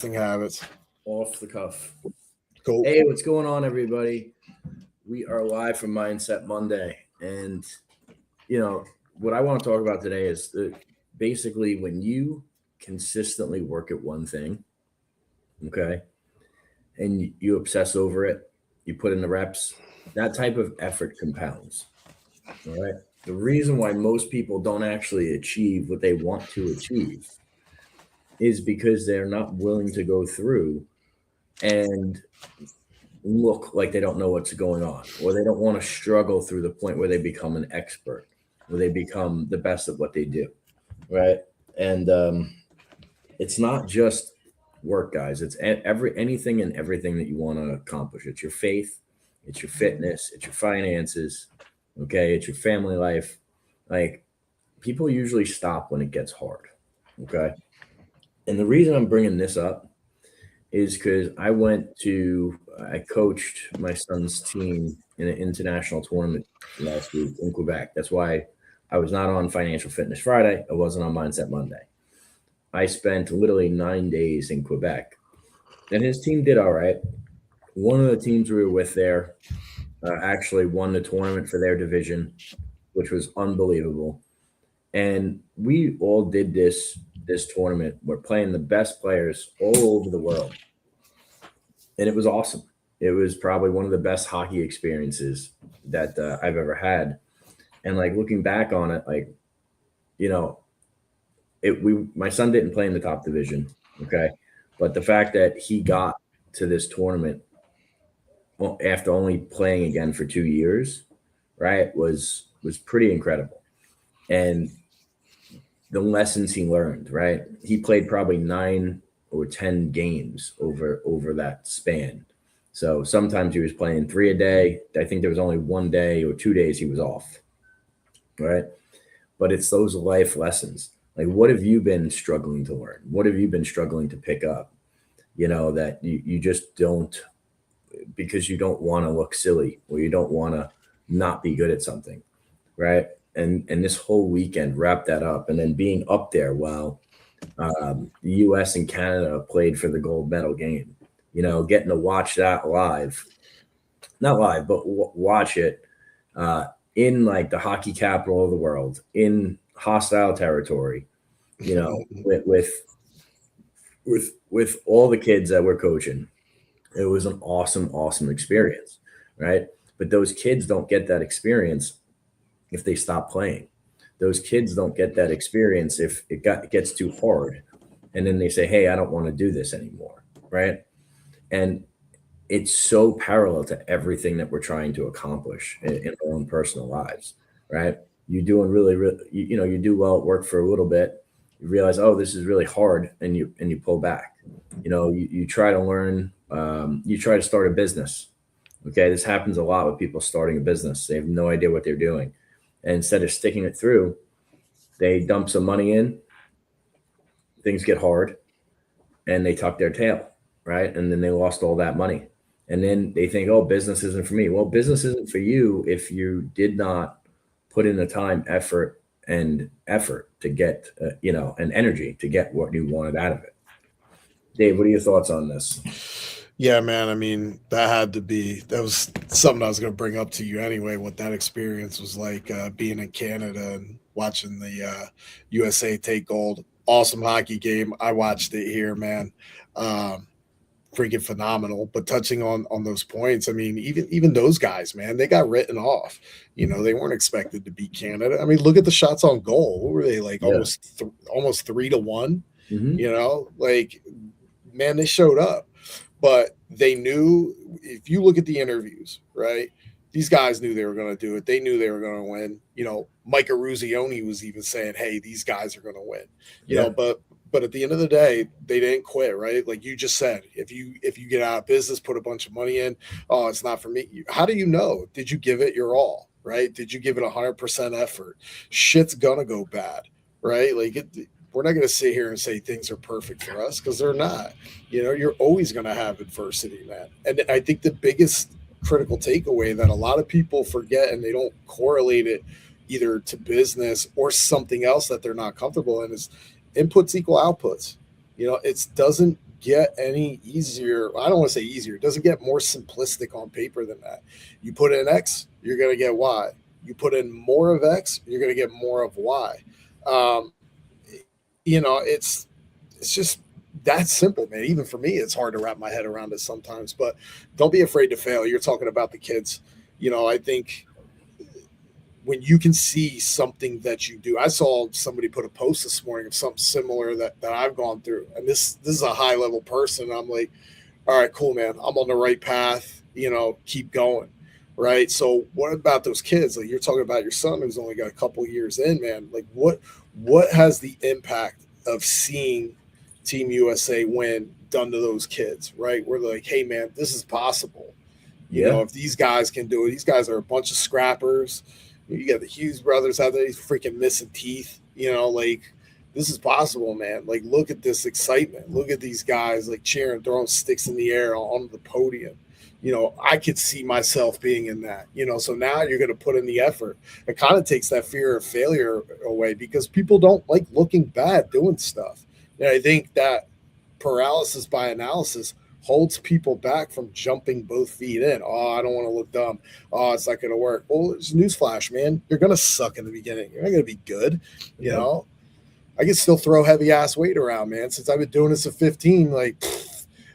Habits. Off the cuff. Cool. Hey, what's going on, everybody? We are live from Mindset Monday. And, what I want to talk about today is basically when you consistently work at one thing, okay, and you obsess over it, you put in the reps, that type of effort compounds. All right. The reason why most people don't actually achieve what they want to achieve is because they're not willing to go through and look like they don't know what's going on, or they don't want to struggle through the point where they become an expert, where they become the best at what they do, right? And it's not just work, guys. It's anything and everything that you want to accomplish. It's your faith, it's your fitness, it's your finances, okay? It's your family life. Like, people usually stop when it gets hard, okay? And the reason I'm bringing this up is because I coached my son's team in an international tournament last week in Quebec. That's why I was not on Financial Fitness Friday. I wasn't on Mindset Monday. I spent literally 9 days in Quebec, and his team did all right. One of the teams we were with there actually won the tournament for their division, which was unbelievable. And we all did this tournament. We're playing the best players all over the world. And it was awesome. It was probably one of the best hockey experiences that I've ever had. And like looking back on it, like, my son didn't play in the top division. Okay. But the fact that he got to this tournament after only playing again for 2 years, right, was pretty incredible. And the lessons he learned, right? He played probably 9 or 10 games over that span. So sometimes he was playing 3 a day. I think there was only 1 day or 2 days he was off, right? But it's those life lessons. Like, what have you been struggling to learn? What have you been struggling to pick up? That you just don't, because you don't want to look silly, or you don't want to not be good at something, right? And this whole weekend wrapped that up, and then being up there while the U.S. and Canada played for the gold medal game, getting to watch that live, not live, but watch it in like the hockey capital of the world, in hostile territory, with all the kids that we're coaching. It was an awesome experience, right? But those kids don't get that experience if they stop playing. Those kids don't get that experience if it gets too hard, and then they say, hey, I don't want to do this anymore, right? And it's so parallel to everything that we're trying to accomplish in our own personal lives, right? You're doing really, you do well at work for a little bit, you realize, oh, this is really hard, and you pull back. You try to learn, you try to start a business. Okay, this happens a lot with people starting a business. They have no idea what they're doing. And instead of sticking it through, they dump some money in, things get hard, and they tuck their tail, right? And then they lost all that money. And then they think, oh, business isn't for me. Well, business isn't for you if you did not put in the time, effort to get, and energy to get what you wanted out of it. Dave, what are your thoughts on this? Yeah, man. I mean, that was something I was going to bring up to you anyway, what that experience was like, being in Canada and watching the USA take gold. Awesome hockey game. I watched it here, man. Freaking phenomenal. But touching on those points, I mean, even those guys, man, they got written off. They weren't expected to beat Canada. I mean, look at the shots on goal. What were they, like, almost 3-1? Mm-hmm. Like, man, they showed up. But they knew, if you look at the interviews, right, these guys knew they were going to do it. They knew they were going to win. Mike Eruzione was even saying, hey, these guys are going to win. But at the end of the day, they didn't quit, right? Like you just said, if you get out of business, put a bunch of money in, oh, it's not for me. How do you know? Did you give it your all, right? Did you give it 100% effort? Shit's going to go bad, right? Like we're not going to sit here and say things are perfect for us, because they're not. You're always going to have adversity, man. And I think the biggest critical takeaway that a lot of people forget, and they don't correlate it either to business or something else that they're not comfortable in, is inputs equal outputs. It doesn't get any easier. I don't want to say easier. It doesn't get more simplistic on paper than that. You put in X, you're going to get Y. You put in more of X, you're going to get more of Y. Um, it's just that simple, man. Even for me, it's hard to wrap my head around it sometimes. But don't be afraid to fail. You're talking about the kids. I think when you can see something that you do. I saw somebody put a post this morning of something similar that I've gone through. And this is a high level person. I'm like, all right, cool, man. I'm on the right path, keep going. Right. So what about those kids? Like you're talking about your son who's only got a couple years in, man. Like what has the impact of seeing Team USA win done to those kids, right? We're like, hey man, this is possible. If these guys can do it, these guys are a bunch of scrappers. You got the Hughes brothers out there, he's freaking missing teeth. Like this is possible, man. Like look at this excitement. Look at these guys like cheering, throwing sticks in the air on the podium. I could see myself being in that. So now you're going to put in the effort. It kind of takes that fear of failure away because people don't like looking bad doing stuff. And I think that paralysis by analysis holds people back from jumping both feet in. Oh, I don't want to look dumb. Oh, it's not going to work. Well, it's newsflash, man. You're going to suck in the beginning. You're not going to be good. I can still throw heavy ass weight around, man. Since I've been doing this at 15, like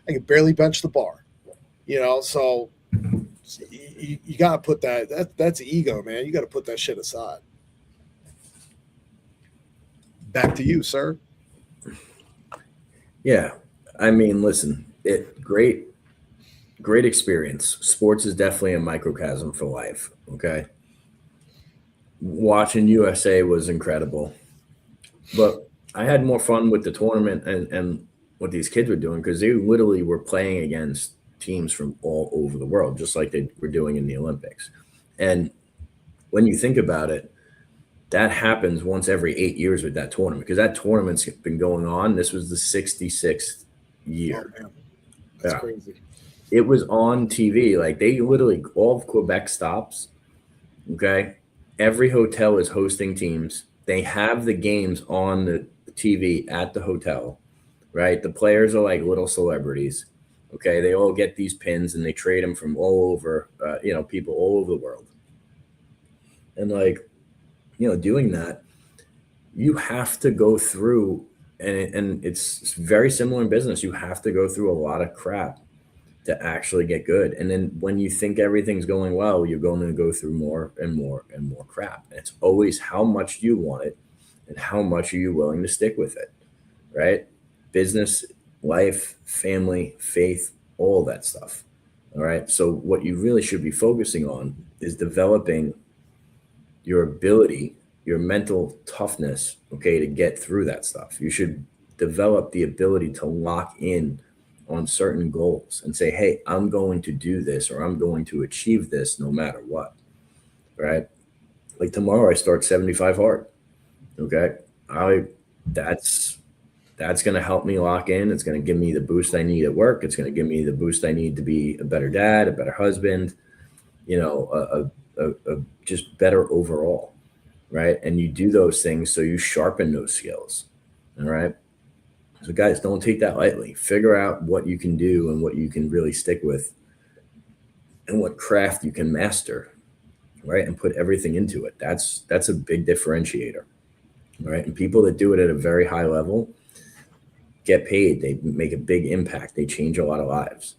I can barely bench the bar. So you got to put that's ego, man. You got to put that shit aside. Back to you, sir. Yeah. I mean, listen, great experience. Sports is definitely a microcosm for life. Okay. Watching USA was incredible, but I had more fun with the tournament and what these kids were doing because they literally were playing against teams from all over the world, just like they were doing in the Olympics. And when you think about it, that happens once every 8 years with that tournament because that tournament's been going on. This was the 66th year. Oh, man. That's crazy. It was on TV. Like they literally, all of Quebec stops. Okay. Every hotel is hosting teams. They have the games on the TV at the hotel, right? The players are like little celebrities. Okay, they all get these pins and they trade them from all over, people all over the world. And doing that, you have to go through, and it's very similar in business. You have to go through a lot of crap to actually get good. And then when you think everything's going well, you're going to go through more and more and more crap. And it's always how much do you want it and how much are you willing to stick with it, right? Business, life, family, faith, all that stuff. All right. So what you really should be focusing on is developing your ability, your mental toughness, okay, to get through that stuff. You should develop the ability to lock in on certain goals and say, hey, I'm going to do this or I'm going to achieve this no matter what. Right. Like tomorrow I start 75 hard. Okay. That's going to help me lock in. It's going to give me the boost I need at work. It's going to give me the boost I need to be a better dad, a better husband, just better overall. Right. And you do those things so you sharpen those skills. All right. So guys, don't take that lightly. Figure out what you can do and what you can really stick with and what craft you can master. Right. And put everything into it. That's a big differentiator. Right. And people that do it at a very high level get paid. They make a big impact. They change a lot of lives.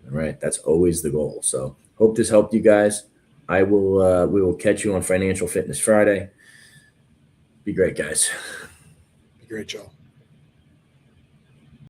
All right. That's always the goal. So hope this helped you guys. We will catch you on Financial Fitness Friday. Be great, guys. Be great, y'all.